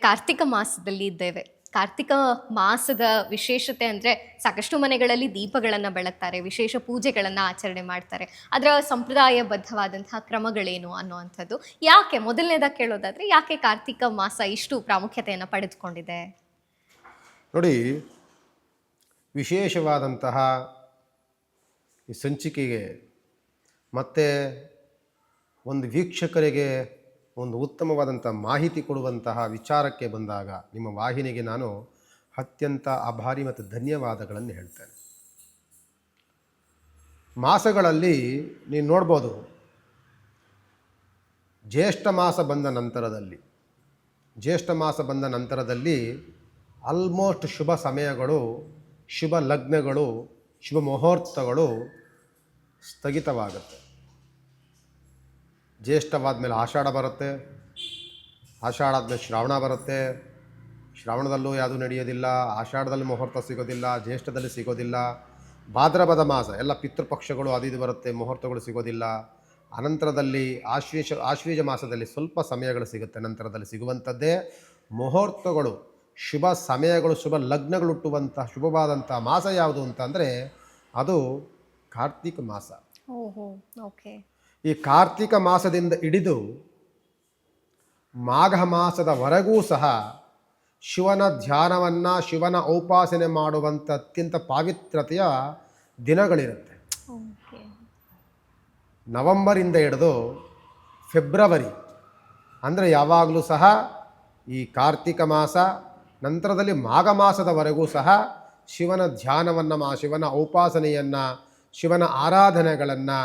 ಕಾರ್ತಿಕ ಮಾಸದಲ್ಲಿ ಇದ್ದೇವೆ. ಕಾರ್ತಿಕ ಮಾಸದ ವಿಶೇಷತೆ ಅಂದರೆ ಸಾಕಷ್ಟು ಮನೆಗಳಲ್ಲಿ ದೀಪಗಳನ್ನು ಬೆಳಗ್ತಾರೆ, ವಿಶೇಷ ಪೂಜೆಗಳನ್ನು ಆಚರಣೆ ಮಾಡ್ತಾರೆ. ಅದರ ಸಂಪ್ರದಾಯಬದ್ಧವಾದಂತಹ ಕ್ರಮಗಳೇನು ಅನ್ನುವಂಥದ್ದು. ಯಾಕೆ ಮೊದಲನೇದಾಗಿ ಕೇಳೋದಾದರೆ ಯಾಕೆ ಕಾರ್ತಿಕ ಮಾಸ ಇಷ್ಟು ಪ್ರಾಮುಖ್ಯತೆಯನ್ನು ಪಡೆದುಕೊಂಡಿದೆ? ನೋಡಿ, ವಿಶೇಷವಾದಂತಹ ಈ ಸಂಚಿಕೆಗೆ ಮತ್ತು ಒಂದು ವೀಕ್ಷಕರಿಗೆ ಒಂದು ಉತ್ತಮವಾದಂಥ ಮಾಹಿತಿ ಕೊಡುವಂತಹ ವಿಚಾರಕ್ಕೆ ಬಂದಾಗ ನಿಮ್ಮ ವಾಹಿನಿಗೆ ನಾನು ಅತ್ಯಂತ ಆಭಾರಿ ಮತ್ತು ಧನ್ಯವಾದಗಳನ್ನು ಹೇಳ್ತೇನೆ. ಮಾಸಗಳಲ್ಲಿ ನೀವು ನೋಡ್ಬೋದು, ಜ್ಯೇಷ್ಠ ಮಾಸ ಬಂದ ನಂತರದಲ್ಲಿ ಆಲ್ಮೋಸ್ಟ್ ಶುಭ ಸಮಯಗಳು, ಶುಭ ಲಗ್ನಗಳು, ಶುಭ ಮುಹೂರ್ತಗಳು ಸ್ಥಗಿತವಾಗುತ್ತೆ. ಜ್ಯೇಷ್ಠವಾದ ಮೇಲೆ ಆಷಾಢ ಬರುತ್ತೆ, ಆಷಾಢ ಆದಮೇಲೆ ಶ್ರಾವಣ ಬರುತ್ತೆ, ಶ್ರಾವಣದಲ್ಲೂ ಯಾವುದೂ ನಡೆಯೋದಿಲ್ಲ, ಆಷಾಢದಲ್ಲಿ ಮುಹೂರ್ತ ಸಿಗೋದಿಲ್ಲ, ಜ್ಯೇಷ್ಠದಲ್ಲಿ ಸಿಗೋದಿಲ್ಲ, ಭಾದ್ರಪದ ಮಾಸ ಎಲ್ಲ ಪಿತೃಪಕ್ಷಗಳು ಅದು ಇದು ಬರುತ್ತೆ, ಮುಹೂರ್ತಗಳು ಸಿಗೋದಿಲ್ಲ. ಅನಂತರದಲ್ಲಿ ಆಶ್ವೀಜ ಮಾಸದಲ್ಲಿ ಸ್ವಲ್ಪ ಸಮಯಗಳು ಸಿಗುತ್ತೆ, ನಂತರದಲ್ಲಿ ಸಿಗುವಂಥದ್ದೇ ಮುಹೂರ್ತಗಳು, ಶುಭ ಸಮಯಗಳು, ಶುಭ ಲಗ್ನಗಳು ಹುಟ್ಟುವಂಥ ಶುಭವಾದಂಥ ಮಾಸ ಯಾವುದು ಅಂತಂದರೆ ಅದು ಕಾರ್ತಿಕ ಮಾಸ. ಓಕೆ. ಈ ಕಾರ್ತಿಕ ಮಾಸದಿಂದ ಹಿಡಿದು ಮಾಘ ಮಾಸದವರೆಗೂ ಸಹ ಶಿವನ ಧ್ಯಾನವನ್ನು, ಶಿವನ ಉಪಾಸನೆ ಮಾಡುವಂಥ ಅತ್ಯಂತ ಪಾವಿತ್ರತೆಯ ದಿನಗಳಿರುತ್ತೆ. ನವೆಂಬರಿಂದ ಹಿಡಿದು ಫೆಬ್ರವರಿ ಅಂದರೆ ಯಾವಾಗಲೂ ಸಹ ಈ ಕಾರ್ತಿಕ ಮಾಸ, ನಂತರದಲ್ಲಿ ಮಾಘ ಮಾಸದವರೆಗೂ ಸಹ ಶಿವನ ಧ್ಯಾನವನ್ನು, ಶಿವನ ಉಪಾಸನೆಯನ್ನು, ಶಿವನ ಆರಾಧನೆಗಳನ್ನು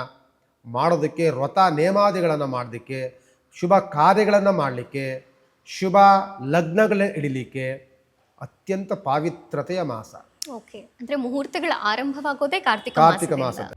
ಮಾಡೋದಕ್ಕೆ, ವ್ರತ ನೇಮಾದಿಗಳನ್ನು ಮಾಡೋದಕ್ಕೆ, ಶುಭ ಕಾರ್ಯಗಳನ್ನು ಮಾಡಲಿಕ್ಕೆ, ಶುಭ ಲಗ್ನಗಳನ್ನ ಹಿಡಿಲಿಕ್ಕೆ ಅತ್ಯಂತ ಪಾವಿತ್ರತೆಯ ಮಾಸ. ಓಕೆ, ಅಂದರೆ ಮುಹೂರ್ತಗಳ ಆರಂಭವಾಗೋದೇ ಕಾರ್ತಿಕ ಮಾಸದ